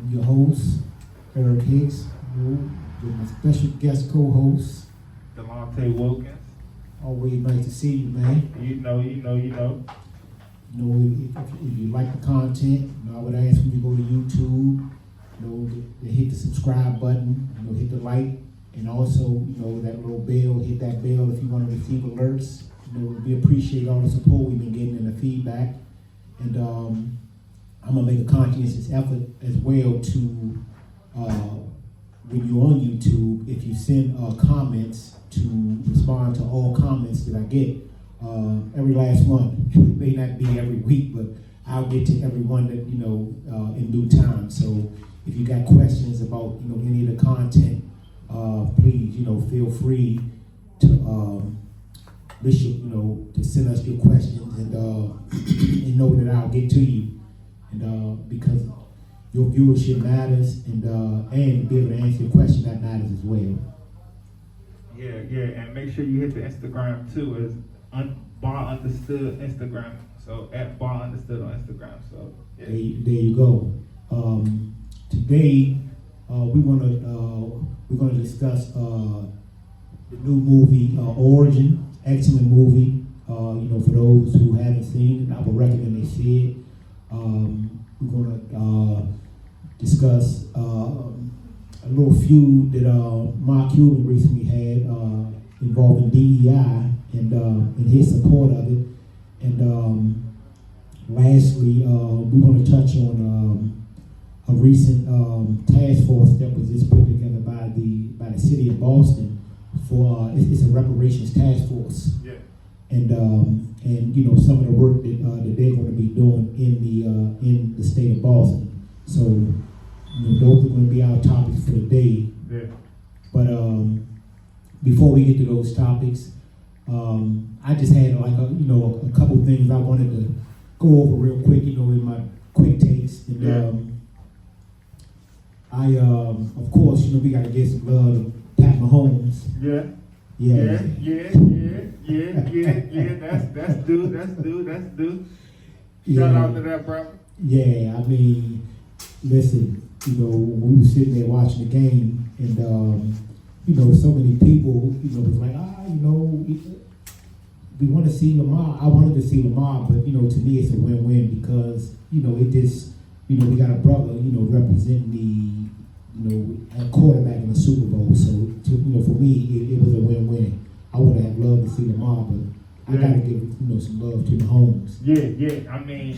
I'm your host, Eric Hicks, with my special guest co-host, Delonte Wilkins. Always nice to see you, man. You know. If you like the content, I would ask you to go to YouTube, to hit the subscribe button, hit the like, and also, that little bell, hit that bell if you want to receive alerts. We appreciate all the support we've been getting and the feedback. And I'm gonna make a conscientious effort as well to, when you're on YouTube, if you send comments, to respond to all comments that I get, every last one. It may not be every week, but I'll get to every one that, in due time. So if you got questions about, any of the content, please, feel free to to send us your questions and know that I'll get to you. And because your viewership matters, and to be able to answer your question, that matters as well. Yeah, and make sure you hit the Instagram too. It's bar understood Instagram. So at bar understood on Instagram. So yeah. There you go. Today we're gonna discuss the new movie Origin. Excellent movie. For those who haven't seen it, I would recommend they see it. We're gonna discuss a little feud that Mark Cuban recently had involving DEI and his support of it. And lastly, we want to touch on a recent task force that was just put together by the city of Boston for it's a reparations task force. Yeah. And some of the work that they're going to be doing in the state of Boston. So those are going to be our topics for the day. Yeah. But before we get to those topics, I just had a couple things I wanted to go over real quick, in my quick takes. And of course, we got to get some love to Pat Mahomes. Yeah. That's due. Shout out to that, bro. Yeah, I mean, listen, we were sitting there watching the game, and so many people, was like, we want to see Lamar. I wanted to see Lamar, but to me it's a win-win because it just we got a brother representing the a quarterback in the Super Bowl. So for me it was a win-win. I would have loved to see Lamar, but I gotta give some love to Mahomes. Yeah. I mean,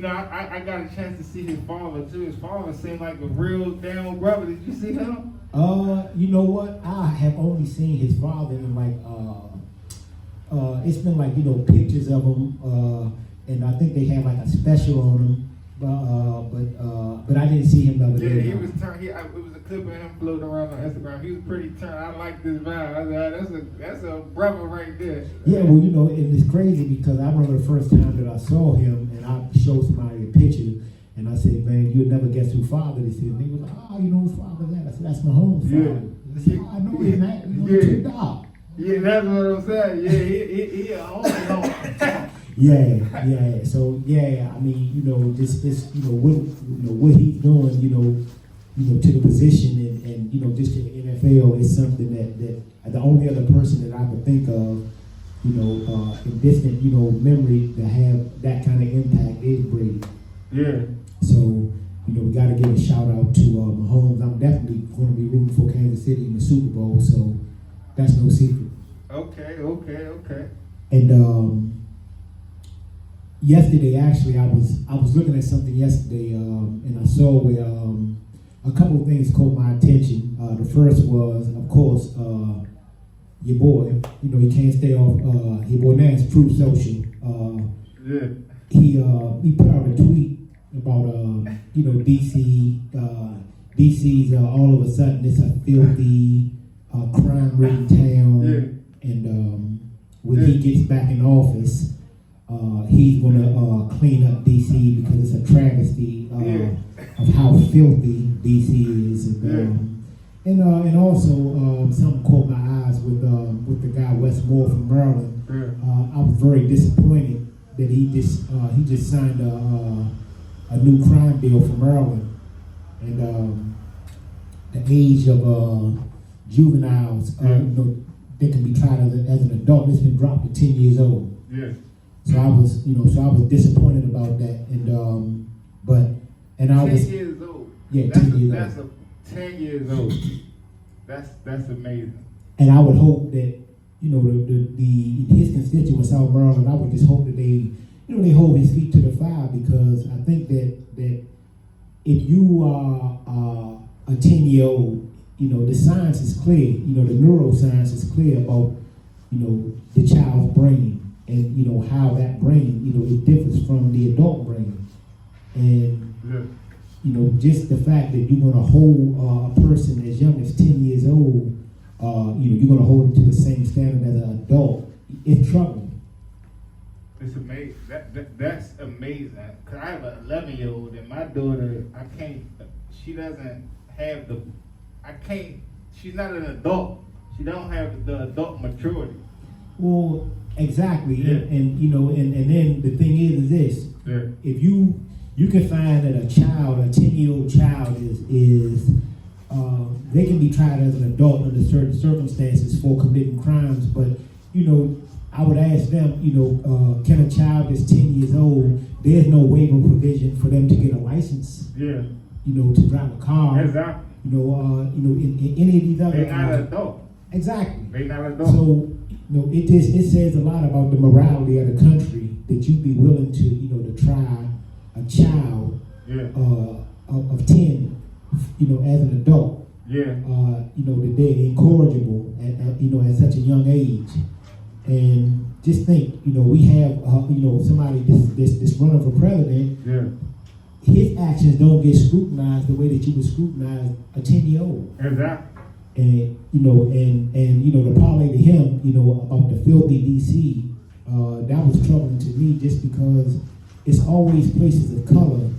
I got a chance to see his father too. His father seemed like a real damn brother. Did you see him? You know what? I have only seen his father in it's been pictures of him, and I think they had a special on him. But I didn't see him the other day. Yeah, he was turned. It was a clip of him floating around on Instagram. He was pretty turned. I like this vibe. I was like, that's a brother right there. Yeah, well, and it's crazy because I remember the first time that I saw him, and I showed somebody a picture, and I said, "Man, you'll never guess who father this is." And they was like, "Oh, whose father is that?" I said, "That's Mahomes' father." I said, "Oh, I know him, man. Dog." Yeah, that's what I'm saying. Yeah, he on. Yeah. So I mean, just what he's doing, to the position and just to the NFL is something that the only other person that I could think of, in distant, memory to have that kind of impact is Brady. Yeah. So we got to give a shout out to Mahomes. I'm definitely going to be rooting for Kansas City in the Super Bowl. So that's no secret. Okay. And yesterday, actually, I was looking at something yesterday, and I saw where a couple of things caught my attention. The first was, of course, your boy. He can't stay off. Your boy Nance Truth Social. He put out a tweet about DC. DC's all of a sudden it's a filthy, crime-ridden town. Yeah. And when he gets back in office, he's going to clean up DC because it's a travesty of how filthy DC is. And also something caught my eyes with the guy Wes Moore from Maryland. I was very disappointed that he just signed a new crime bill for Maryland. and the age of juveniles, they can be tried as an adult. It's been dropped to 10 years old. Yeah. So I was disappointed about that, and I 10 was years old. Yeah, that's 10 years that's old. 10 years old. That's amazing. And I would hope that his constituents out of Maryland, I would just hope that they hold his feet to the fire, because I think that if you are a 10-year-old, the science is clear. The neuroscience is clear about the child's brain, and how that brain it differs from the adult brain, and just the fact that you're going to hold a person as young as 10 years old, you're going to hold them to the same standard as an adult. It's troubling. It's amazing. That's amazing. Cause I have an 11-year-old, and my daughter, she doesn't have she's not an adult. She don't have the adult maturity. Well, exactly. Yeah. And then the thing is this. Yeah. If you can find that a 10-year-old child is they can be tried as an adult under certain circumstances for committing crimes, but I would ask them, can a child that's 10 years old, there's no waiver provision for them to get a license, Yeah. To drive a car, Exactly. in any of these other. They're not an adult. Exactly. They're not an adult. So, it says a lot about the morality of the country that you be willing to try a child of 10, as an adult. Yeah. That they're incorrigible at such a young age. And just think, we have somebody this running for president. Yeah. His actions don't get scrutinized the way that you would scrutinize a 10-year-old. Exactly. And to parlay to him, about the filthy DC, that was troubling to me, just because it's always places of color,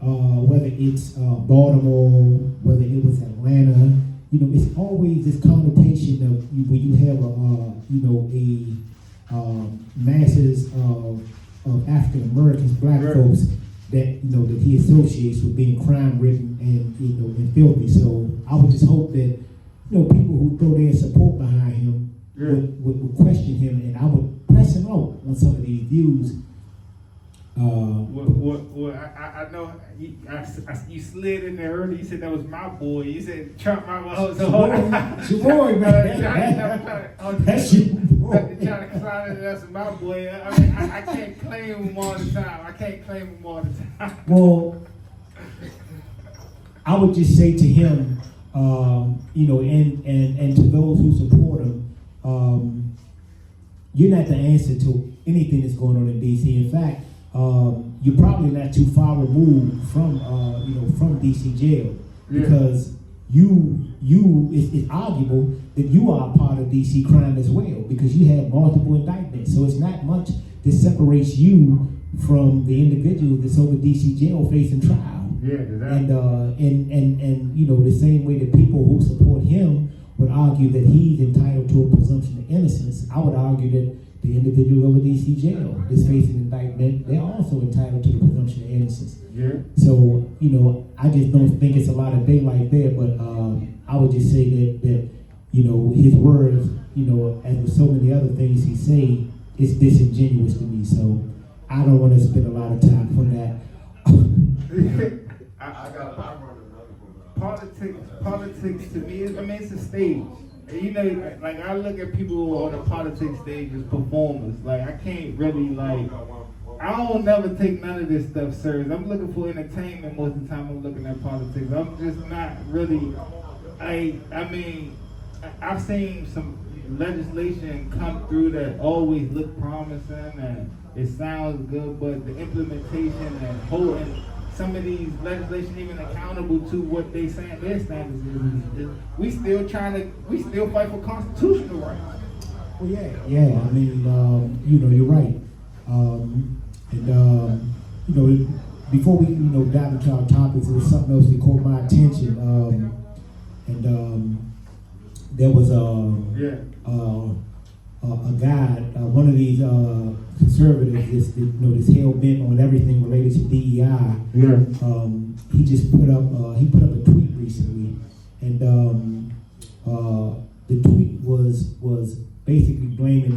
whether it's Baltimore, whether it was Atlanta, it's always this connotation of when you have masses of African Americans, black folks, that that he associates with being crime-ridden and filthy. So I would just hope that people who throw their support behind him would question him, and I would press him out on some of these views. I know you slid in there early. You said that was my boy. You said Trump, my boy. It's your boy, man. That's your boy. Trying to slide in, that's my boy. I mean, I can't claim him all the time. Well, I would just say to him, and to those who support him, you're not the answer to anything that's going on in DC. In fact, you're probably not too far removed from DC jail, because it's arguable that you are a part of DC crime as well, because you have multiple indictments. So it's not much that separates you from the individual that's over DC jail facing trial. Yeah, exactly. And the same way that people who support him would argue that he's entitled to a presumption of innocence, I would argue that the individual over DC jail that's facing indictment, they're also entitled to the presumption of innocence. Yeah. So, I just don't think it's a lot of daylight there, but I would just say that his words, as with so many other things he say, it's disingenuous to me. So I don't want to spend a lot of time on that. Politics to me, it's a stage. And like I look at people on the politics stage as performers. Like I can't really I don't never take none of this stuff serious. I'm looking for entertainment most of the time I'm looking at politics. I'm just not really, I've seen some legislation come through that always look promising and it sounds good, but the implementation and holding some of these legislation even accountable to what they saying their standards is we still fight for constitutional rights. Well, yeah. I mean, you're right. Before we dive into our topics, there was something else that caught my attention. There was a guy, one of these conservatives, this hell bent on everything related to DEI. Yeah. He just put up a tweet recently, and the tweet was basically blaming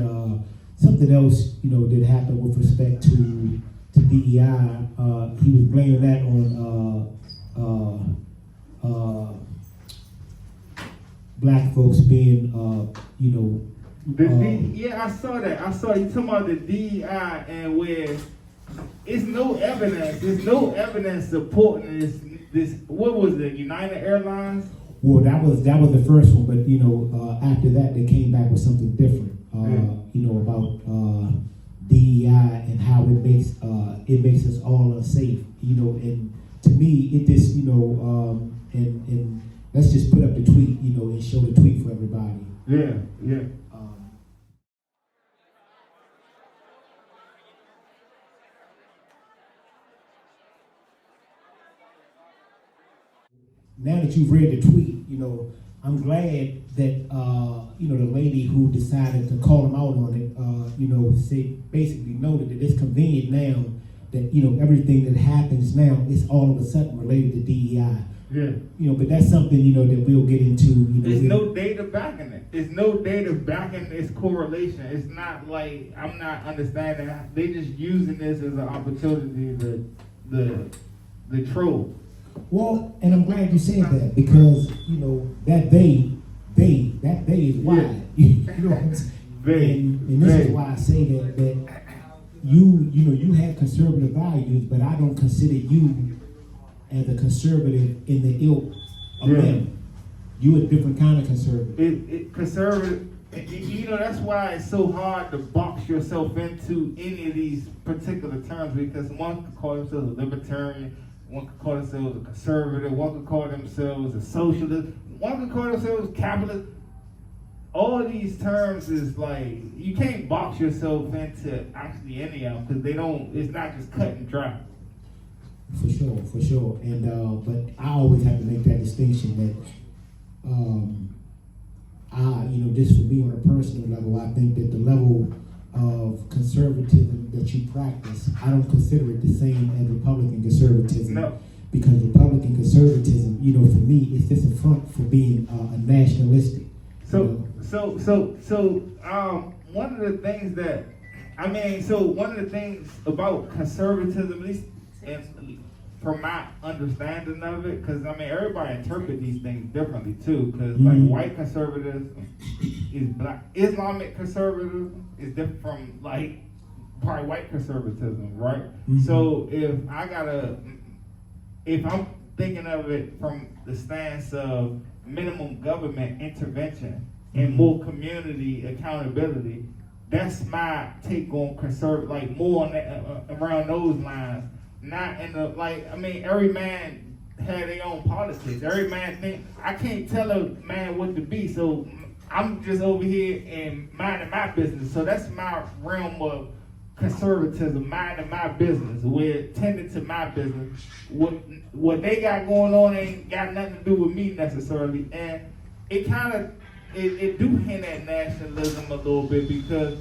something else, that happened with respect to DEI. He was blaming that on black folks being, I saw that. I saw you talking about the DEI and where it's no evidence. There's no evidence supporting this. What was it? United Airlines. Well, that was the first one, but after that they came back with something different. About DEI and how it makes us all unsafe. And to me, it just and let's just put up the tweet, and show the tweet for everybody. Yeah. Now that you've read the tweet, I'm glad that the lady who decided to call him out on it, basically noted that it's convenient now that everything that happens now is all of a sudden related to DEI. Yeah. But that's something that we'll get into. There's no data backing it. There's no data backing this correlation. It's not like I'm not understanding. They just using this as an opportunity to the troll. Well, and I'm glad you said that because that they is wide. You know what I'm saying? And this is why I say that you have conservative values, but I don't consider you as a conservative in the ilk of them. You a different kind of conservative. Conservative. That's why it's so hard to box yourself into any of these particular terms because one could call themselves a libertarian. One could call themselves a conservative. One could call themselves a socialist. One could call themselves capitalist. All of these terms is like, you can't box yourself into actually any of them because it's not just cut and dry. For sure. And, but I always have to make that distinction that, just for me on a personal level, I think that the level of conservatism that you practice, I don't consider it the same as Republican conservatism. No. Because Republican conservatism, for me, it's just a front for being nationalistic. So one of the things one of the things about conservatism, at least from my understanding of it, because everybody interprets these things differently too, because like white conservatives is black, Islamic conservatism is different from like probably white conservatism, right? So if I'm thinking of it from the stance of minimum government intervention and more community accountability, that's my take on conservative, like more on that, around those lines. Not in the every man had their own politics. Every man think I can't tell a man what to be, so I'm just over here and minding my business. So that's my realm of conservatism, minding my business. We're tending to my business. What they got going on ain't got nothing to do with me necessarily, and it kind of it do hint at nationalism a little bit because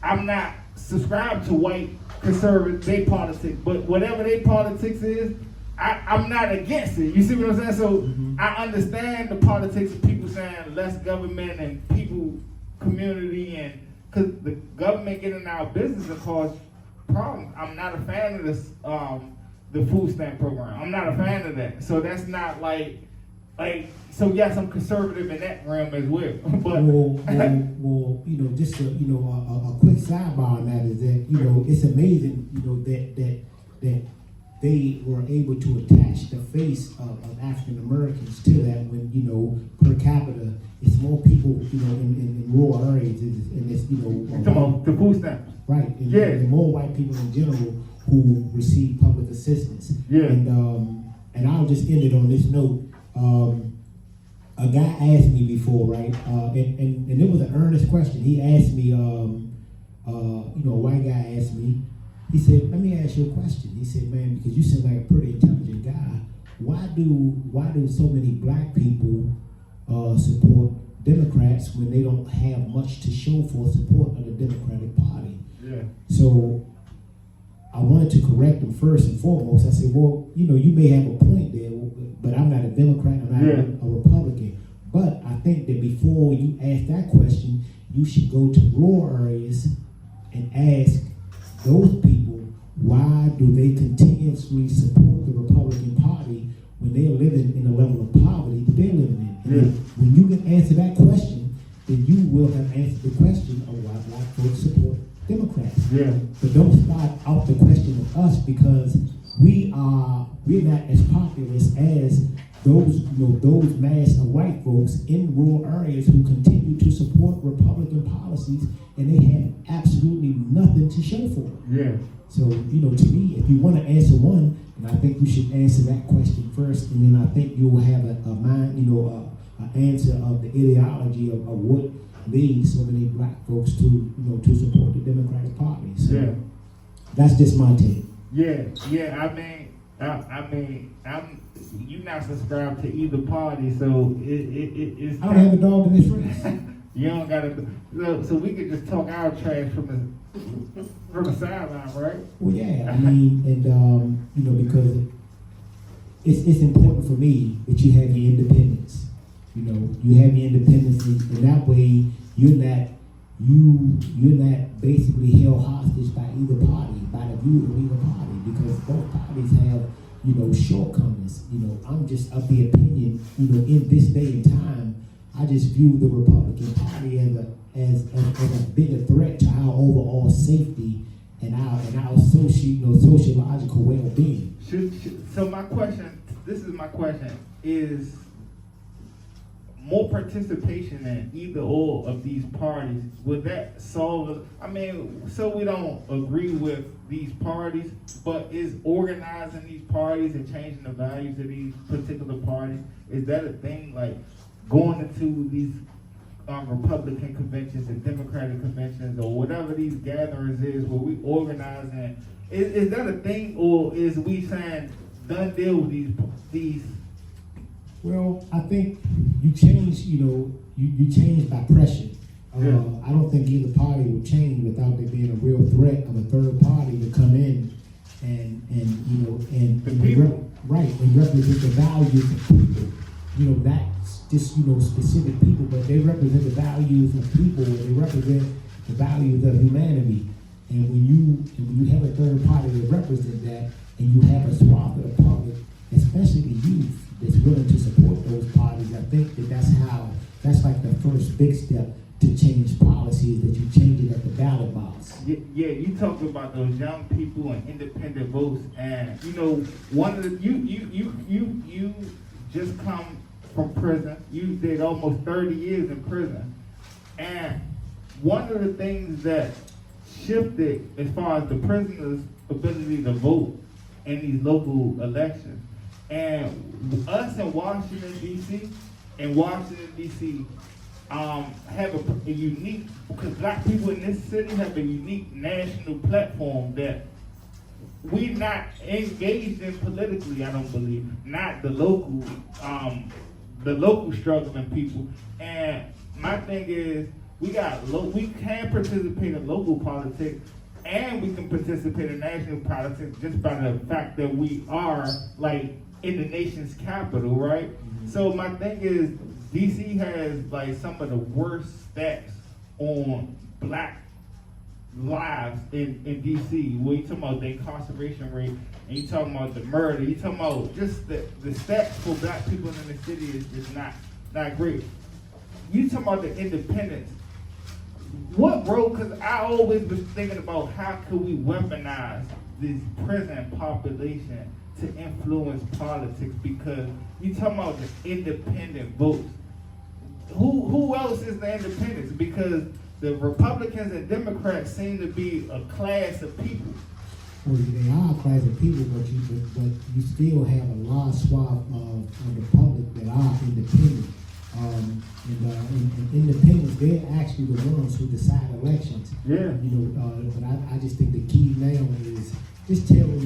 I'm not subscribed to white conservative, they politics, but whatever their politics is, I'm not against it. You see what I'm saying? So I understand the politics of people saying less government and people, community, and because the government getting in our business and cause problems. I'm not a fan of this, the food stamp program. I'm not a fan of that. So that's not so yes, I'm conservative in that realm as well. But well, just a quick sidebar on that is that it's amazing that they were able to attach the face of African Americans to that when per capita it's more people in rural areas and it's talking about the food stamps, right? And more white people in general who receive public assistance. And I'll just end it on this note. A guy asked me before, right? And it was an earnest question. He asked me, a white guy asked me, he said, let me ask you a question. He said, man, because you seem like a pretty intelligent guy, why do so many black people support Democrats when they don't have much to show for support of the Democratic Party. Yeah. So I wanted to correct them first and foremost. I said, well, you may have a point there, but I'm not a Democrat, I'm not a Republican. But I think that before you ask that question, you should go to rural areas and ask those people, why do they continuously support the Republican Party when they're living in a level of poverty that they're living in? And when you can answer that question, then you will have answered the question of why black folks support Democrats. Yeah. But don't start out the question of us, because we're not as populous as those mass of white folks in rural areas who continue to support Republican policies, and they have absolutely nothing to show for it. Yeah. So, to me, if you want to answer one, then I think you should answer that question first, and then I think you will have a mind, an answer of the ideology of what leads so many black folks to support the Democratic Party. So that's just my take. Yeah. You not subscribed to either party, so it's. I don't have a dog in this race. You don't gotta. So we could just talk our trash from the sideline, right? Well, yeah. Because it's important for me that you have your independence. You have your independence, and that way you're not basically held hostage by either party, by the view of either party, because both parties have shortcomings. I'm just of the opinion, in this day and time, I just view the Republican Party as a bigger threat to our overall safety and our sociological well-being. So this is my question, is more participation in either or of these parties, would that solve so we don't agree with these parties, but is organizing these parties and changing the values of these particular parties, is that a thing, like going into these Republican conventions and Democratic conventions or whatever these gatherings is where we organize, and is that a thing, or is we saying done deal with these? Well, I think you change, you change by pressure. I don't think either party will change without there being a real threat of a third party to come in and represent the values of people. Not just specific people, but they represent the values of people. They represent the values of humanity. And when you have a third party that represent that, and you have a swath of the public, especially the youth, that's willing to support those parties, I think that's like the first big step to change policies, that you change it at the ballot box. Yeah, you talked about those young people and independent votes, and one of the you just come from prison. You did almost 30 years in prison, and one of the things that shifted as far as the prisoners' ability to vote in these local elections. And us in Washington, D.C., have a unique, because black people in this city have a unique national platform that we not engaged in politically, I don't believe, not the local struggling people. And my thing is, we can participate in local politics, and we can participate in national politics just by the fact that we are in the nation's capital, right? Mm-hmm. So my thing is, DC has some of the worst stats on black lives in DC. When you talking about the incarceration rate, and you talking about the murder, you talking about just the stats for black people in the city is just not great. You talking about the independence. What role, because I always was thinking about how could we weaponize this prison population to influence politics, because you talking about the independent votes. Who else is the independents? Because the Republicans and Democrats seem to be a class of people. Well, they are a class of people, but you still have a large swath of the public that are independent. And independents, they're actually the ones who decide elections. Yeah. But I just think the key now is just telling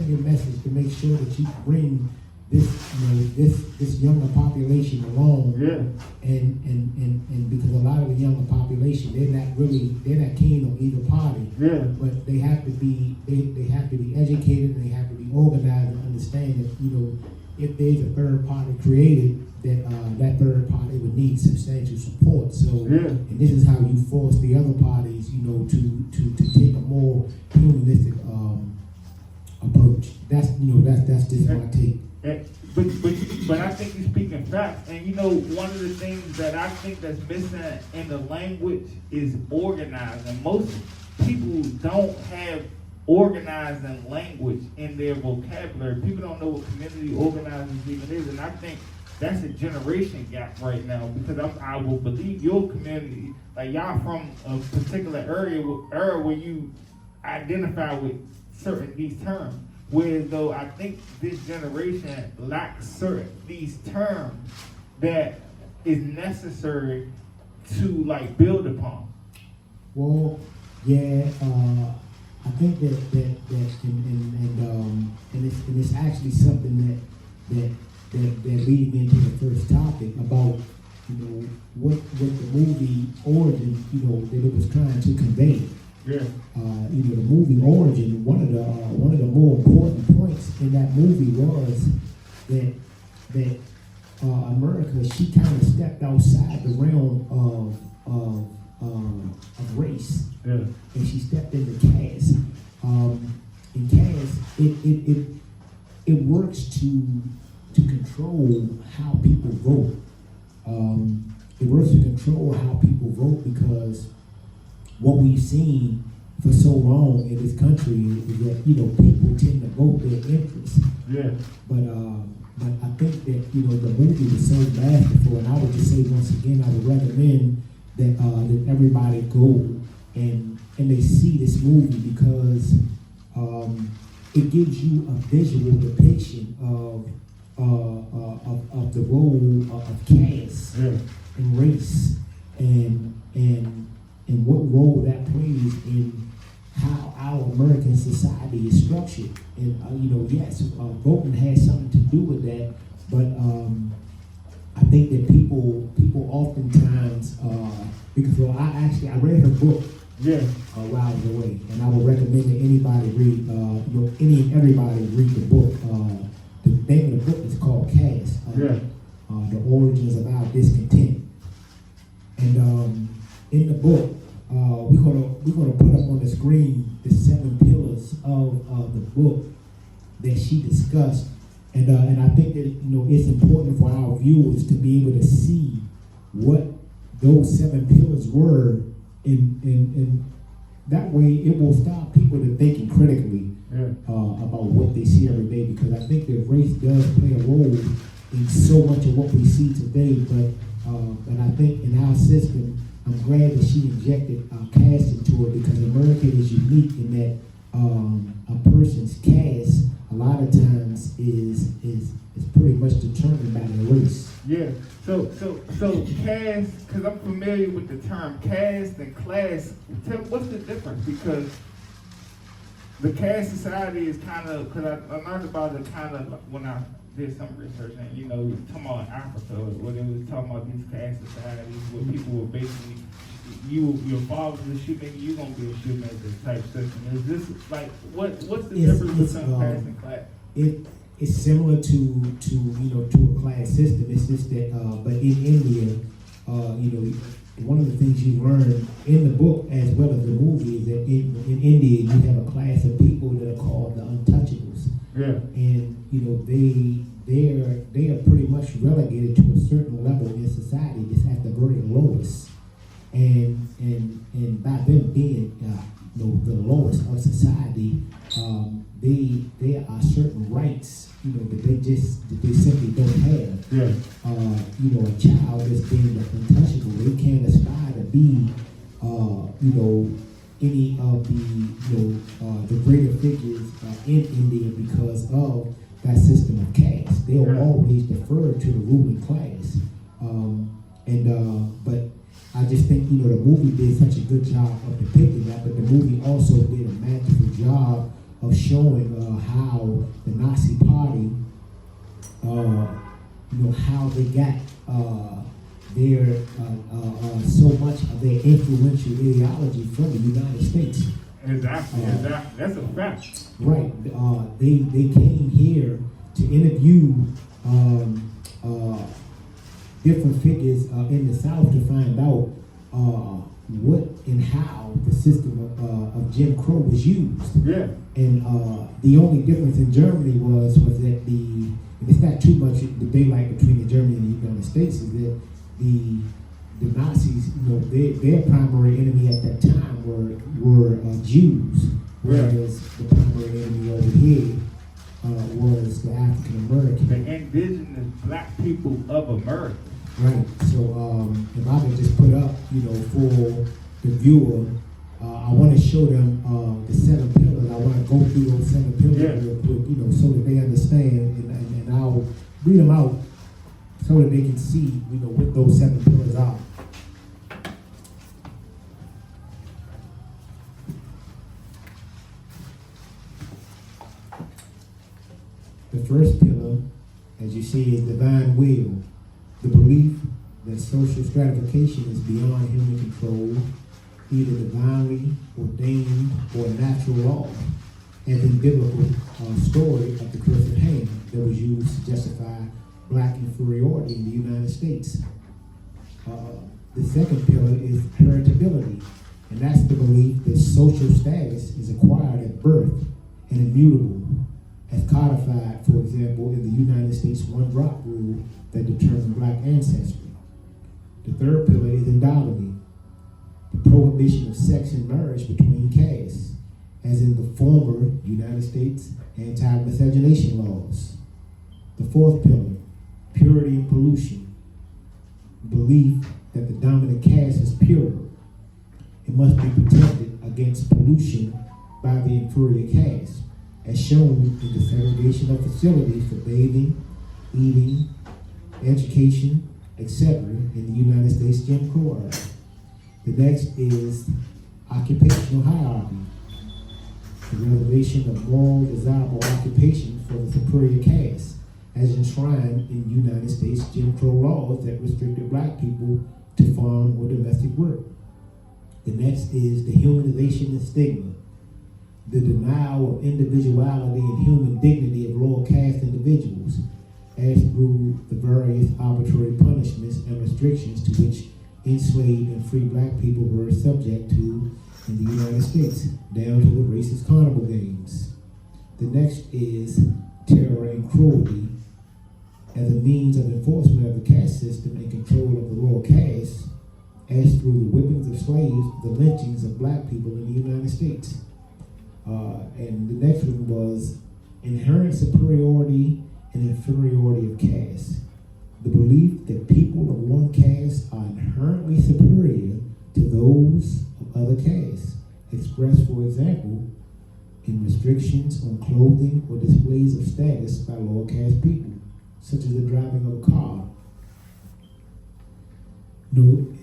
your message to make sure that you bring this younger population alone. Yeah. And because a lot of the younger population, they're not keen on either party. Yeah. But they have to be educated, and they have to be organized and understand that, if there's a third party created, that third party would need substantial support. So, and this is how you force the other parties, to take a more humanistic approach. That's just my take. But I think you're speaking facts, and one of the things that I think that's missing in the language is organizing. Most people don't have organizing language in their vocabulary. People don't know what community organizing even is, and I think that's a generation gap right now, because I will believe your community, like y'all from a particular area where you identify with certain these terms. Whereas though I think this generation lacks certain these terms that is necessary to build upon. Well, yeah, I think that it's actually something that leads me into the first topic about what the movie Origin that it was trying to convey. Yeah. The movie Origin, one of the more important points in that movie was that America, she kind of stepped outside the realm of race. Yeah. And she stepped into caste. In caste, it works to control how people vote. It works to control how people vote, because what we've seen for so long in this country is that people tend to vote their interests. Yeah. But I think that the movie was so masterful, and I would just say once again, I would recommend that everybody go and they see this movie, because it gives you a visual depiction of the role of caste and race and what role that plays in how our American society is structured. And yes, voting has something to do with that, but I think that people oftentimes because I read her book while I was away, and I would recommend that anybody read any and everybody read the book. The name of the book is called Caste. The Origins of Our Discontent. And in the book, we're gonna put up on the screen the 7 pillars of the book that she discussed, and I think that it's important for our viewers to be able to see what those 7 pillars were, and that way it will stop people to thinking critically about what they see every day, because I think that race does play a role in so much of what we see today, but I think in our system, I'm glad that she injected caste into it, because America is unique in that a person's caste a lot of times is pretty much determined by their race. Yeah. So caste, because I'm familiar with the term caste and class. What's the difference? Because the caste society is kind of, because I learned about it kind of when I did some research, and talking about Africa, where they was talking about these caste societies where people were basically, your father's a shoemaker, you're gonna be a shoemaker type system. Is this what's the difference between caste and class? It's similar to a class system. It's just that, but in India, one of the things you learn in the book as well as the movie is that in India you have a class of people that are called the untouchables. Yeah. And they are pretty much relegated to a certain level in society. It's at the very lowest, and by them being the lowest of society, there are certain rights that they simply don't have. Yeah. A child that's being untouchable, they can't aspire to be any of the greater figures in India because of that system of caste. They will always defer to the ruling class. But I just think the movie did such a good job of depicting that, but the movie also did a masterful job of showing how the Nazi Party how they got their so much of their influential ideology from the United States. Exactly. That's a fact. Right. They came here to interview different figures in the South to find out what and how the system of Jim Crow was used. Yeah. And the only difference in Germany was that and it's not too much daylight between the Germany and the United States, is that the Nazis, their primary enemy at that time were Jews, whereas the primary enemy over here was the African American. The indigenous black people of America. Right. So if I could just put up, for the viewer, I want to show them the 7 pillars. I want to go through those 7 pillars real quick, so that they understand, and I'll read them out so that they can see, what those 7 pillars are. The first pillar, as you see, is divine will, the belief that social stratification is beyond human control, either divinely ordained or natural law, as in biblical story of the curse of Ham that was used to justify black inferiority in the United States. The second pillar is heritability, and that's the belief that social status is acquired at birth and immutable, as codified, for example, in the United States one-drop rule that determined black ancestry. The third pillar is endogamy, the prohibition of sex and marriage between castes, as in the former United States anti-miscegenation laws. The fourth pillar, purity and pollution, belief that the dominant caste is pure. It must be protected against pollution by the inferior caste, as shown in the segregation of facilities for bathing, eating, education, etc. in the United States Jim Crow era. The next is occupational hierarchy, the reservation of moral desirable occupation for the superior caste, as enshrined in United States Jim Crow laws that restricted black people to farm or domestic work. The next is the humanization and stigma, the denial of individuality and human dignity of lower caste individuals, as through the various arbitrary punishments and restrictions to which enslaved and free black people were subject to in the United States, down to the racist carnival games. The next is terror and cruelty, as a means of enforcement of the caste system and control of the lower caste, as through the whippings of slaves, the lynchings of black people in the United States. And the next one was inherent superiority and inferiority of caste. The belief that people of one caste are inherently superior to those of other castes, expressed, for example, in restrictions on clothing or displays of status by lower caste people, such as the driving of a car.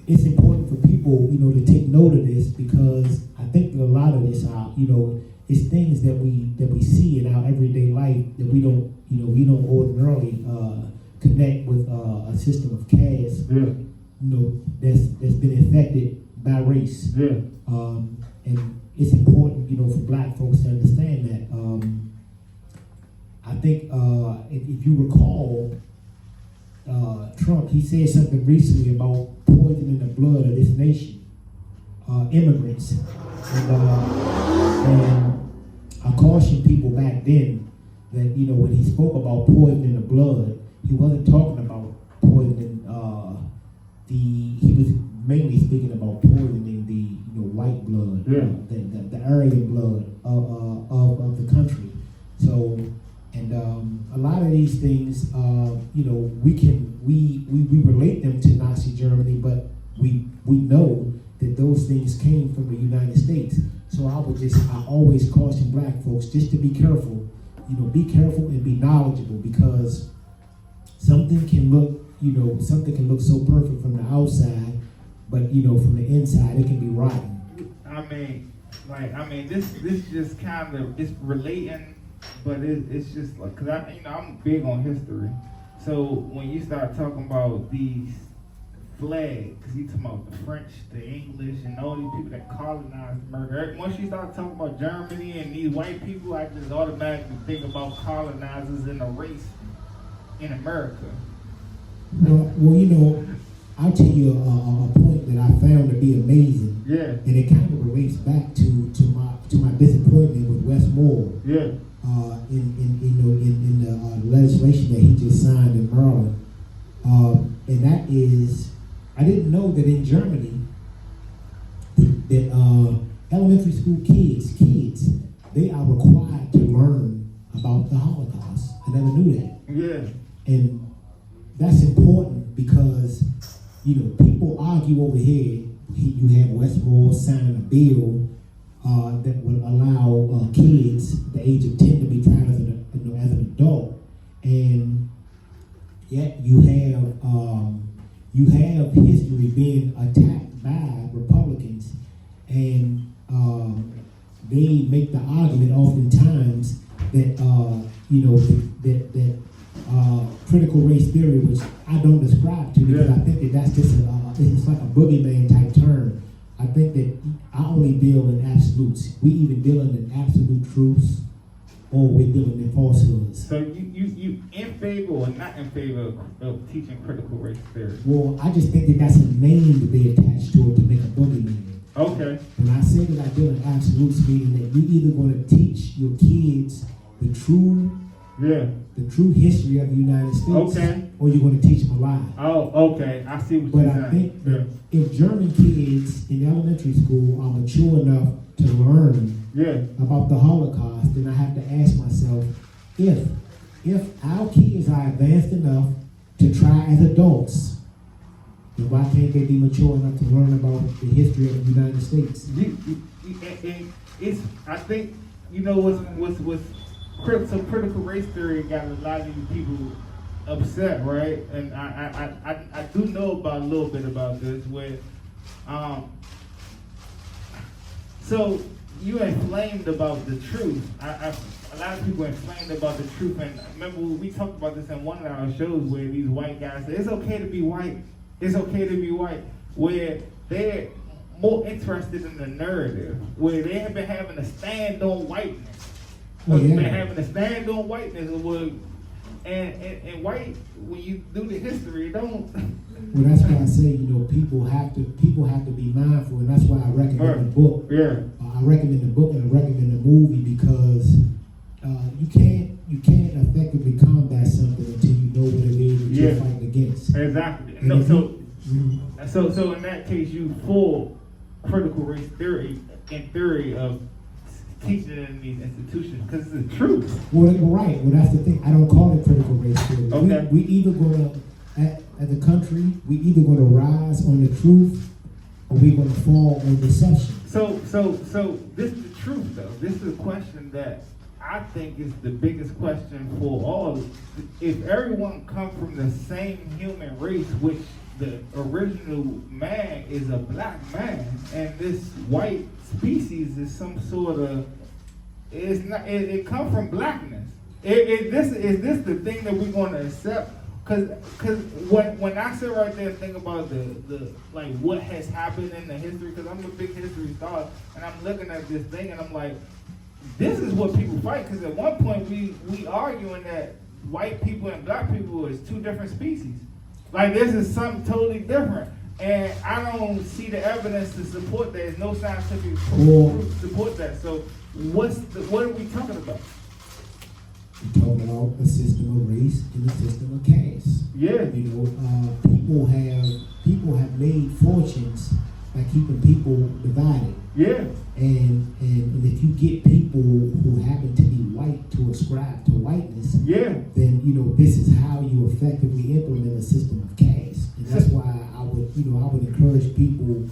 It's important for people, to take note of this, because I think that a lot of this are, it's things that we see in our everyday life that we don't ordinarily connect with a system of caste, that's been affected by race. Yeah. And it's important, for black folks to understand that. I think if you recall, Trump, he said something recently about poisoning the blood of this nation, immigrants. And I cautioned people back then that, when he spoke about poisoning the blood, he wasn't talking about poisoning he was mainly speaking about poisoning the white blood, the Aryan blood of the country. So, and a lot of these things, we relate them to Nazi Germany, but we know that those things came from the United States. So I always caution black folks just to be careful, be careful and be knowledgeable, because something can look so perfect from the outside, but from the inside it can be rotten. This just kind of, it's relating but it's just like, cause I'm big on history. So when you start talking about these flags, you talking about the French, the English, and all these people that colonized America. Once you start talking about Germany and these white people, I just automatically think about colonizers and the race in America. Well, I'll tell you a point that I found to be amazing. Yeah. And it kind of relates back to my disappointment with Wes Moore. Yeah. In the legislation that he just signed in Maryland. And that is, I didn't know that in Germany, that elementary school kids, they are required to learn about the Holocaust. I never knew that. Yeah. And that's important because, people argue over here. You have Wes Moore signing a bill that would allow kids the age of 10 to be tried as an adult, and yet you have history being attacked by Republicans, and they make the argument oftentimes that critical race theory, which I don't describe to, because I think that's just it's like a boogeyman type term. I think that I only deal in absolutes. We either deal in absolute truths or we're dealing in falsehoods. So you in favor or not in favor of teaching critical race theory? Well, I just think that that's a name that they attach to it to make a boogeyman. Okay. When I say that I deal in absolutes, meaning that you're either going to teach your kids the true history of the United States, or you're going to teach them a lie. Oh, okay. I see what you're saying. But I think that if German kids in elementary school are mature enough to learn about the Holocaust, then I have to ask myself, if our kids are advanced enough to try as adults, then why can't they be mature enough to learn about the history of the United States? I think what's so critical race theory got a lot of these people upset, right? And I do know about a little bit about this, where so you inflamed about the truth. A lot of people inflamed about the truth, and remember we talked about this in one of our shows where these white guys say it's okay to be white. It's okay to be white, where they're more interested in the narrative, where they have been having a stand on whiteness. Been having a stand on whiteness, and white, when you do the history, don't. Well, that's why I say, people have to be mindful, and that's why I recommend the book. I recommend the book and I recommend the movie, because you can't effectively combat something until you know what it is that you're fighting against. Exactly. So in that case, you full critical race theory in theory of teaching it in these institutions, because it's the truth. Well, right. Well, that's the thing. I don't call it critical race theory. Okay. We either going to, as a country, we either going to rise on the truth or we're going to fall on deception. So this is the truth, though. This is a question that I think is the biggest question for all. If everyone comes from the same human race, which the original man is a black man, and this white species is some sort of, it's not, it comes from blackness. Is this the thing that we're going to accept? Because when I sit right there and think about the like what has happened in the history, because I'm a big history scholar, and I'm looking at this thing and I'm like, this is what people fight. Because at one point we arguing that white people and black people is two different species. Like this is something totally different, and I don't see the evidence to support that. There's no scientific proof to support that. So what are we talking about? We're talking about a system of race and a system of caste. Yeah. People have made fortunes by keeping people divided. Yeah. And if you get people who happen to be white to ascribe to whiteness, then this is how you effectively implement a system of caste. And that's why I would encourage people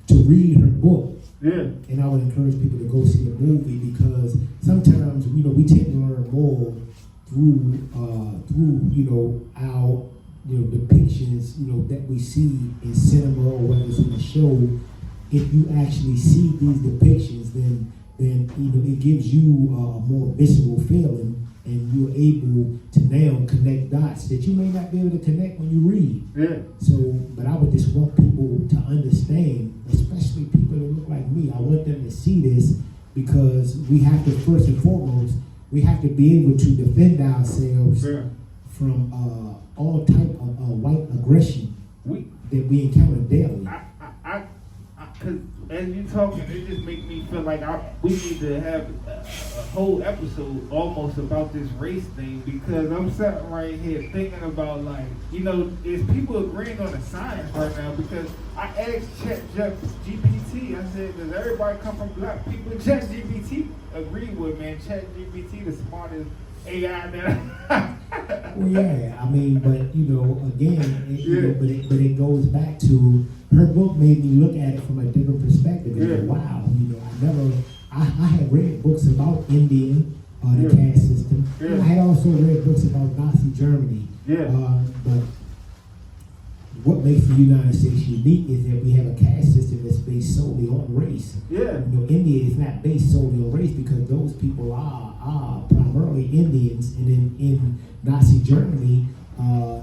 to read her book. Yeah. And I would encourage people to go see the movie, because sometimes we tend to learn more through our depictions that we see in cinema or whether it's in a show. If you actually see these depictions, then then it gives you a more visceral feeling, and you're able to now connect dots that you may not be able to connect when you read. Yeah. So, but I would just want people to understand, especially people that look like me. I want them to see this, because we have to, first and foremost, we have to be able to defend ourselves from all type of white aggression that we encounter daily. Because as you talking, it just makes me feel like we need to have a whole episode almost about this race thing, because I'm sitting right here thinking about, like, is people agreeing on the science right now? Because I asked ChatGPT, I said, does everybody come from black people? ChatGPT agreed with me, and ChatGPT the smartest AI that Well, yeah, I mean, but again, but it goes back to, her book made me look at it from a different perspective. And wow, I had read books about India, the caste system. I had also read books about Nazi Germany. But what makes the United States unique is that we have a caste system that's based solely on race. India is not based solely on race, because those people are primarily Indians, and in Nazi Germany, I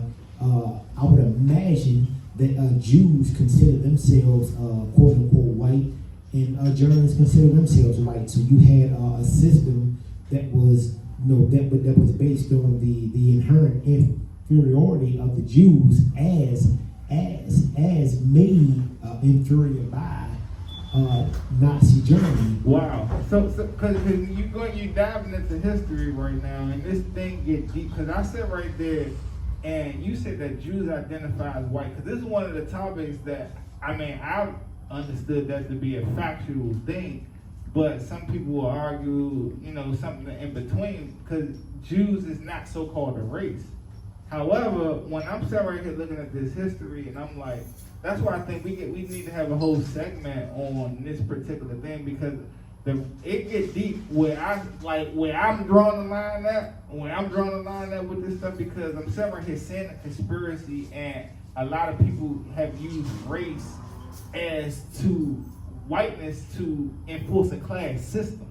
would imagine that Jews consider themselves quote unquote white, and Germans consider themselves white. So you had a system that was that was based on the inherent inferiority of the Jews as made inferior by Nazi Germany. Wow. So because you diving into history right now, and this thing get deep. Because I said right there, and you said that Jews identify as white. Because this is one of the topics that I understood that to be a factual thing, but some people will argue, something in between, because Jews is not so-called a race. However, when I'm sitting right here looking at this history, and I'm like, that's why I think we need to have a whole segment on this particular thing, because it gets deep where I'm drawing the line at. When I'm drawing the line at with this stuff, because I'm sitting right here saying a conspiracy, and a lot of people have used race as to whiteness to enforce a class system.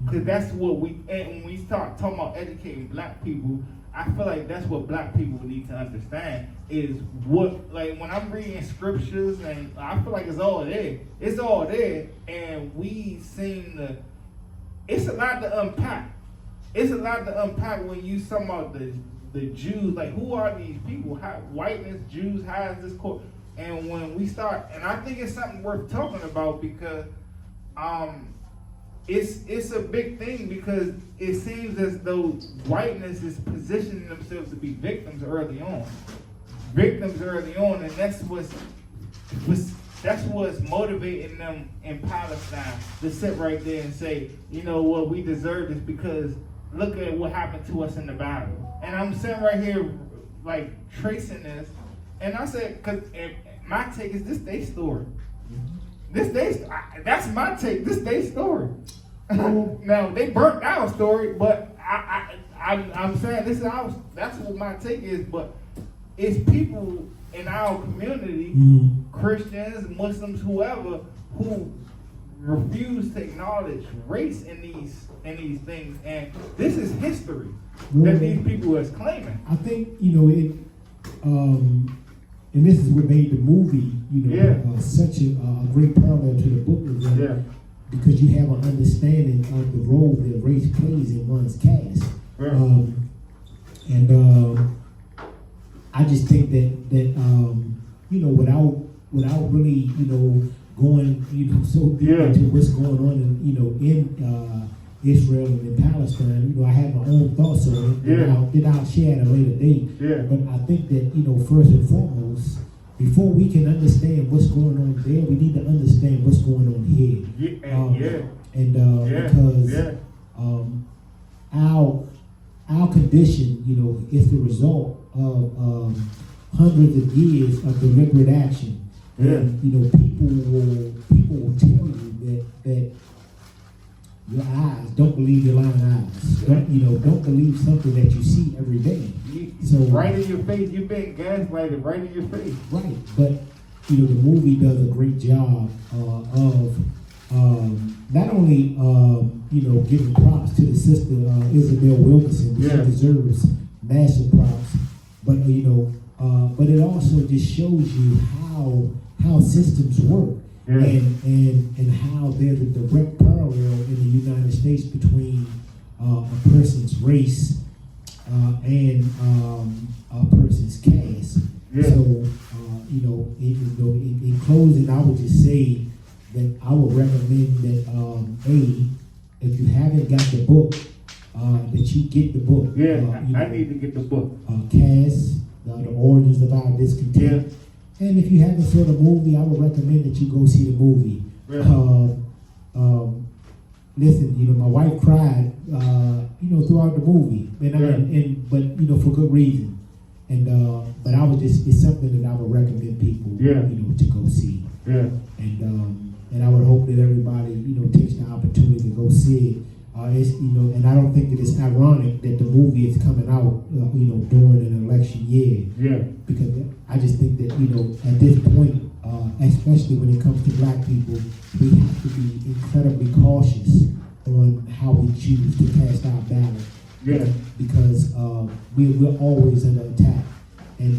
Because that's what and when we start talking about educating black people, I feel like that's what black people need to understand, is what, like, when I'm reading scriptures, and I feel like it's all there, and we seem to, it's a lot to unpack. It's a lot to unpack when you talking about the Jews, like, who are these people? How, whiteness, Jews, how is this core? And when we start, and I think it's something worth talking about, because it's a big thing, because it seems as though whiteness is positioning themselves to be victims early on, and that's what's motivating them in Palestine to sit right there and say, what, we deserve this because look at what happened to us in the battle. And I'm sitting right here like tracing this, and I said, because my take is this day story. That's my take. This day story. Now they burnt our story, but I'm saying that's what my take is. But it's people in our community, Christians, Muslims, whoever, who refuse to acknowledge race in these things, and this is history that these people is claiming. I think it. And this is what made the movie, such a great parallel to the book, is that because you have an understanding of the role that race plays in one's caste. I just think that without really going so deep into what's going on in Israel and in Palestine, I have my own thoughts on it that I'll share at a later date. But I think that first and foremost, before we can understand what's going on there, we need to understand what's going on here. Because our condition, is the result of hundreds of years of deliberate action. And people will tell you that your eyes, don't believe your lying eyes. Don't believe something that you see every day. So right in your face, you've been gaslighted right in your face. Right, but the movie does a great job of not only giving props to the sister Isabel Wilkerson, which she deserves massive props, but but it also just shows you how systems work, and how there's a direct parallel in the United States between a person's race and a person's caste. So in closing, I would just say that I would recommend that if you haven't got the book, that you get the book. I need to get the book. Caste, the origins of our discontent. And if you haven't saw the movie, I would recommend that you go see the movie. Listen, my wife cried, throughout the movie, but for good reason. And but it's something that I would recommend people, to go see. And I would hope that everybody, takes the opportunity to go see it. And I don't think that it's ironic that the movie is coming out, during an election year. Because I just think that, at this point, especially when it comes to black people, we have to be incredibly cautious on how we choose to cast our ballot. Because we're always under attack. And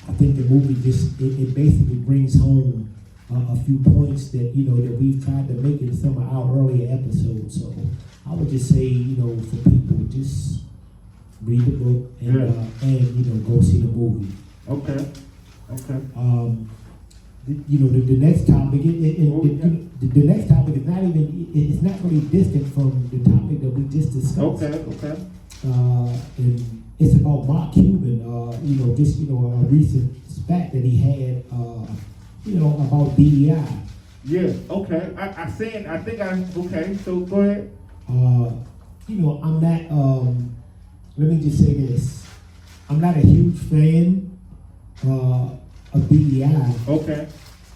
I think the movie it basically brings home a few points that that we've tried to make in some of our earlier episodes. So I would just say, for people, just read the book and go see the movie. Okay. The next topic, the next topic is not even, it's not really distant from the topic that we just discussed. Okay. And it's about Mark Cuban, a recent spat that he had, about DEI. Okay, so go ahead. I'm not, let me just say this. I'm not a huge fan of DEI. Okay.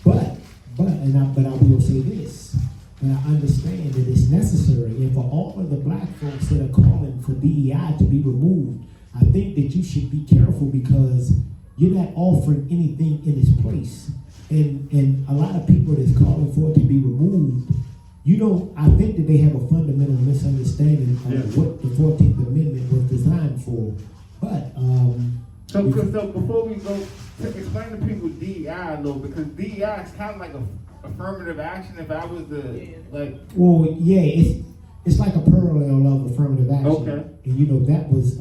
But I will say this. And I understand that it's necessary, and for all of the black folks that are calling for DEI to be removed, I think that you should be careful, because you're not offering anything in its place. And a lot of people that's calling for it to be removed, I think that they have a fundamental misunderstanding of what the 14th Amendment was designed for. But so before we go, explain to people DEI a little, because DEI is kind of like a affirmative action. If I was it's like a parallel of affirmative action. Okay. And that was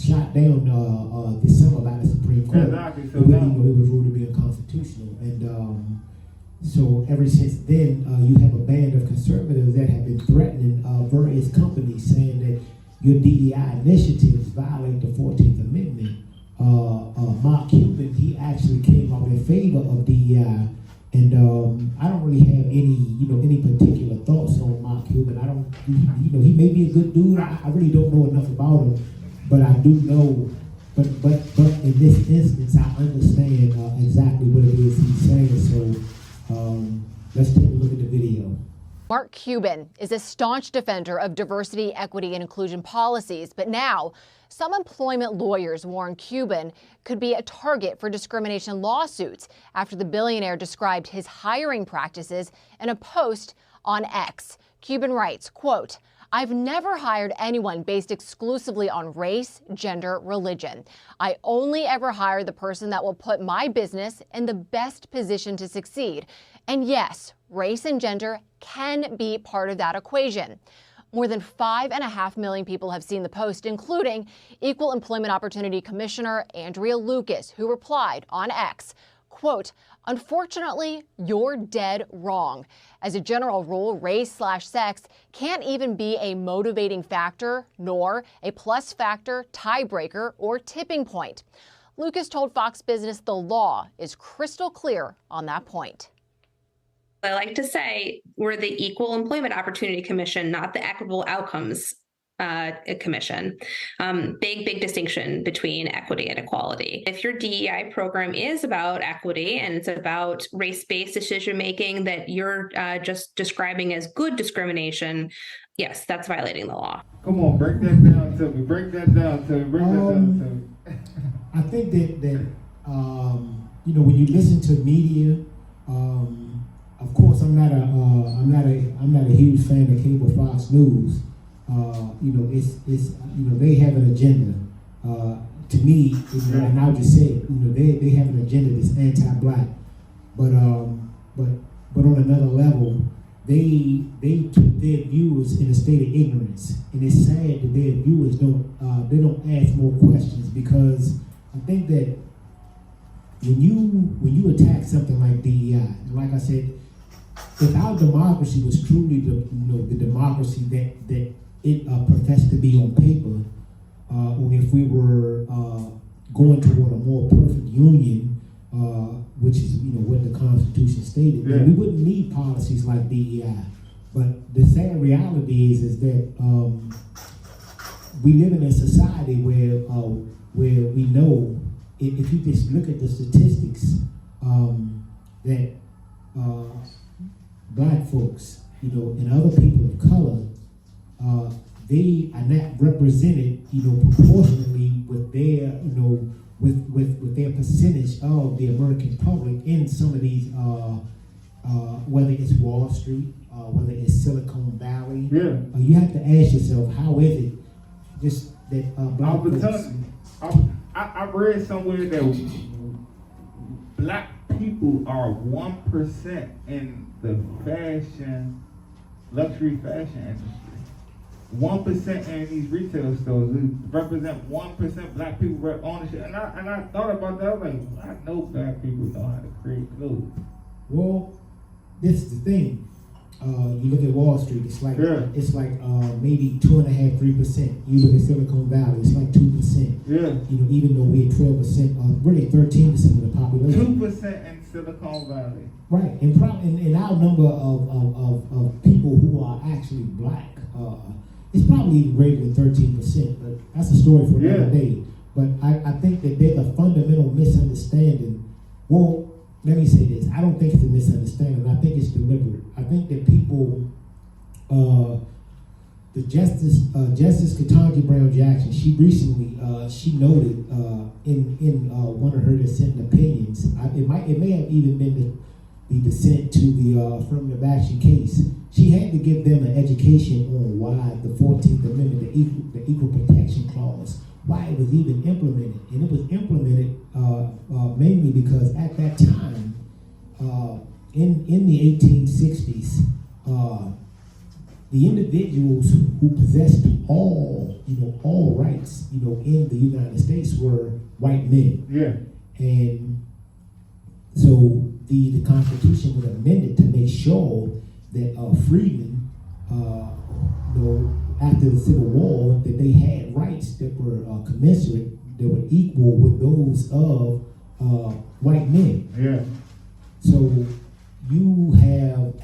shot down this summer by the Supreme Court. Exactly. So it was ruled to be unconstitutional, and so ever since then, you have a band of conservatives that have been threatening various companies, saying that your DEI initiatives violate the 14th Amendment. Mark Cuban, he actually came out in favor of DEI. And I don't really have any particular thoughts on Mark Cuban. I don't, he may be a good dude. I really don't know enough about him, but I do know. But in this instance, I understand exactly what it is he's saying. So let's take a look at the video. Mark Cuban is a staunch defender of diversity, equity, and inclusion policies, but now some employment lawyers warn Cuban could be a target for discrimination lawsuits after the billionaire described his hiring practices in a post on X. Cuban writes, quote, "I've never hired anyone based exclusively on race, gender, religion. I only ever hire the person that will put my business in the best position to succeed. And yes, race and gender can be part of that equation." More than 5.5 million people have seen the post, including Equal Employment Opportunity Commissioner Andrea Lucas, who replied on X, quote, "Unfortunately, you're dead wrong. As a general rule, race/sex can't even be a motivating factor, nor a plus factor, tiebreaker, or tipping point." Lucas told Fox Business the law is crystal clear on that point. I like to say we're the Equal Employment Opportunity Commission, not the Equitable Outcomes Commission. Big distinction between equity and equality. If your DEI program is about equity and it's about race-based decision-making that you're just describing as good discrimination, yes, that's violating the law. Come on, break that down to me. I think that when you listen to media, of course, I'm not a huge fan of cable Fox News. You know, it's you know, they have an agenda. To me, you know, and I'll just say it, you know, they have an agenda that's anti-black. But on another level, they keep their viewers in a state of ignorance, and it's sad that their viewers don't ask more questions, because I think that when you attack something like DEI, and like I said, if our democracy was truly the democracy that it professed to be on paper, or if we were going toward a more perfect union, which is what the Constitution stated, then we wouldn't need policies like DEI. But the sad reality is that we live in a society where we know, if you just look at the statistics, that black folks, and other people of color, they are not represented, proportionately with their, with their percentage of the American public in some of these, whether it's Wall Street, whether it's Silicon Valley. You have to ask yourself, how is it just that black folks... I read somewhere that black people are 1% in the luxury fashion industry. 1% in these retail stores. It represent 1% black people rep ownership. And I thought about that. I was like, I know black people know how to create clothes. Well, this is the thing. You look at Wall Street, it's like maybe 2.5%, 3%. You look at Silicon Valley, it's like 2%. Even though we're 12%, really 13% of the population. 2% in Silicon Valley. Right, and our number of people who are actually black, it's probably even greater than 13%. But that's a story for another day. But I think that there's a fundamental misunderstanding. Well, let me say this. I don't think it's a misunderstanding. I think it's deliberate. I think that people, the Justice Ketanji Brown Jackson, she recently she noted in one of her dissenting opinions. It may have even been the dissent to the affirmative action case. She had to give them an education on why the 14th Amendment, the Equal Protection Clause, why it was even implemented. And it was implemented mainly because at that time, in the 1860s, the individuals who possessed all rights, in the United States were white men. And so the Constitution was amended to make sure that freedmen, after the Civil War, that they had rights that were commensurate, that were equal with those of white men. So you have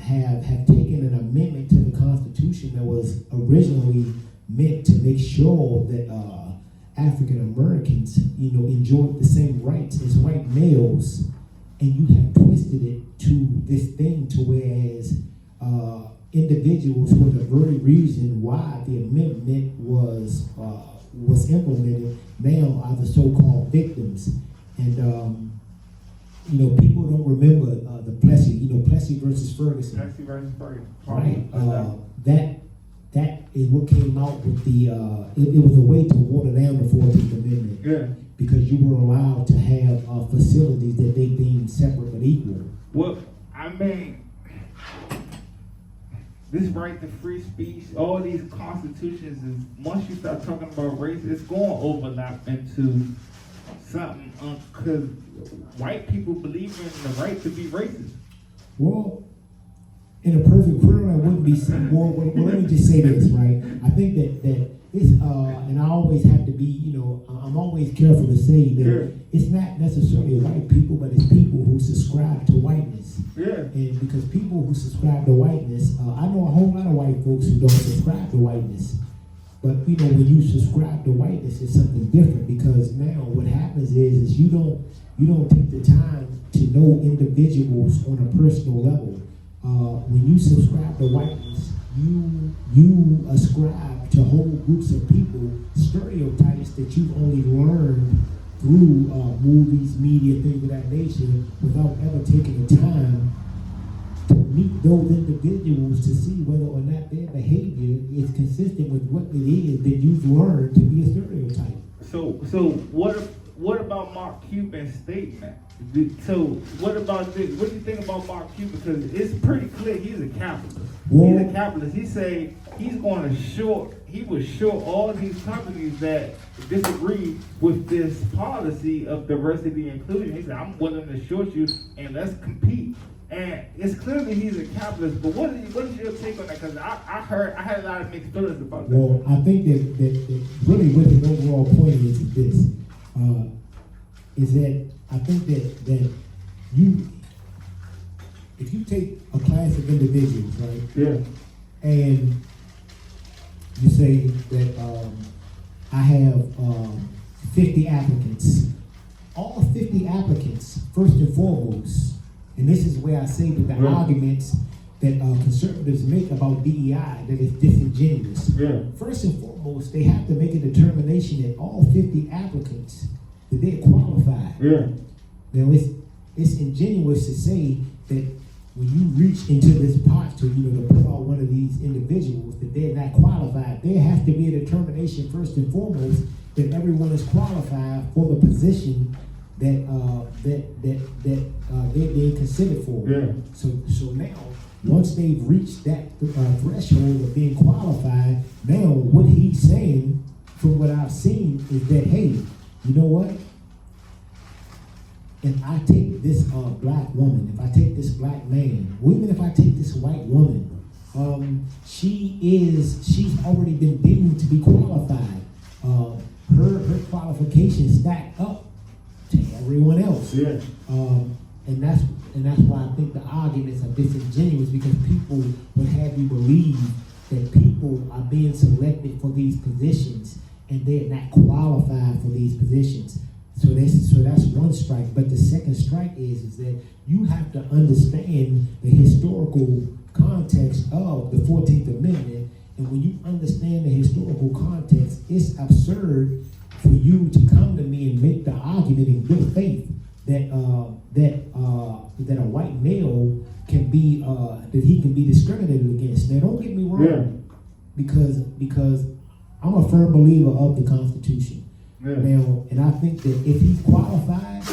taken an amendment to the Constitution that was originally meant to make sure that African Americans, enjoyed the same rights as white males, and you have twisted it to this thing to whereas individuals, for the very reason why the amendment was implemented, now are the so-called victims. And people don't remember the Plessy, Plessy versus Ferguson. Plessy versus Ferguson. Right. That is what came out with the. It was a way to water down the 14th Amendment. Because you were allowed to have facilities that they deemed separate but equal. Well, I mean, this right to free speech, all these constitutions, is once you start talking about race, it's going to overlap into something, because white people believe in the right to be racist. Well, in a perfect world, I wouldn't be saying more. Well, let me just say this, right? I think that it's, and I always have to be, I'm always careful to say that it's not necessarily white people, but it's people who subscribe to whiteness. And because people who subscribe to whiteness, I know a whole lot of white folks who don't subscribe to whiteness. But when you subscribe to whiteness, it's something different, because now what happens is you don't take the time to know individuals on a personal level. When you subscribe to whiteness, you ascribe to whole groups of people stereotypes that you've only learned through movies, media, things of that nature, without ever taking the time to meet those individuals to see whether or not their behavior is consistent with what it is that you've learned to be a stereotype. So what about Mark Cuban's statement? So what about this? What do you think about Mark Cuban? Because it's pretty clear he's a capitalist. Well, he's a capitalist. He say he's going to short. He was short all these companies that disagree with this policy of diversity and inclusion. He said, "I'm willing to short you, and let's compete." And it's clearly he's a capitalist. But what is your take on that? Because I had a lot of mixed feelings about that. Well, I think that really what his overall point is this, is that I think that you, if you take a class of individuals, right? Yeah. And you say that I have 50 applicants. All 50 applicants, first and foremost, and this is where I say that the arguments that conservatives make about DEI, that it's disingenuous. Yeah. First and foremost, they have to make a determination that all 50 applicants, that they're qualified. Yeah. Now, it's ingenuous to say that when you reach into this pot to put out one of these individuals, that they're not qualified. There has to be a determination first and foremost that everyone is qualified for the position that they're being considered for. Yeah. So now, once they've reached that threshold of being qualified, now what he's saying, from what I've seen, is that, hey, you know what? If I take this black woman, if I take this black man, or even if I take this white woman, she's already been deemed to be qualified. Her qualifications stack up to everyone else. Yeah. And that's why I think the arguments are disingenuous, because people would have you believe that people are being selected for these positions and they're not qualified for these positions. So that's one strike. But the second strike is that you have to understand the historical context of the 14th Amendment. And when you understand the historical context, it's absurd for you to come to me and make the argument in good faith that a white male can be that he can be discriminated against. Now, don't get me wrong, because I'm a firm believer of the Constitution. Yeah. Now, and I think that if he's qualified,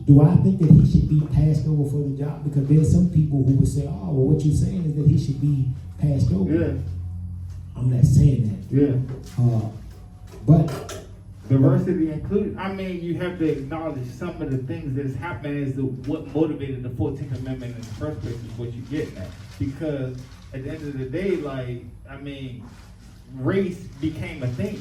do I think that he should be passed over for the job? Because there's some people who would say, "Oh, well, what you're saying is that he should be passed over." Yeah. I'm not saying that. Yeah. But diversity included. I mean, you have to acknowledge some of the things that's happening is what motivated the 14th Amendment in the first place is what you're getting at. Because at the end of the day, race became a thing.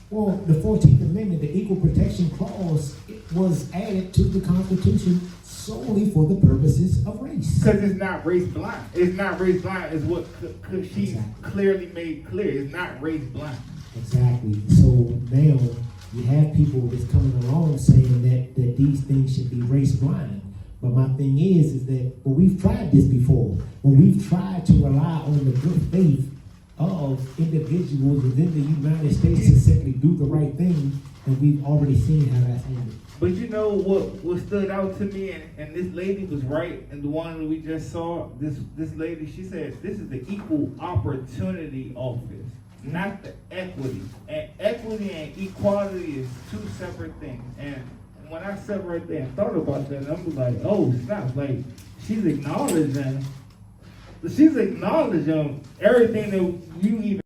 Well, the 14th Amendment, the Equal Protection Clause, it was added to the Constitution solely for the purposes of race. Because it's not race blind. It's not race blind is what she clearly made clear. It's not race blind. Exactly. So now you have people that's coming along saying that these things should be race blind. But my thing is that we've tried this before. When we've tried to rely on the good faith of individuals within the United States to simply do the right thing, and we've already seen how that's ended. But you know what stood out to me, and this lady was right, and the one that we just saw, this lady, she said, this is the equal opportunity office, not the equity. And equity and equality is two separate things. And when I sat right there and thought about that, I was like, oh, snap, she's acknowledging everything that you even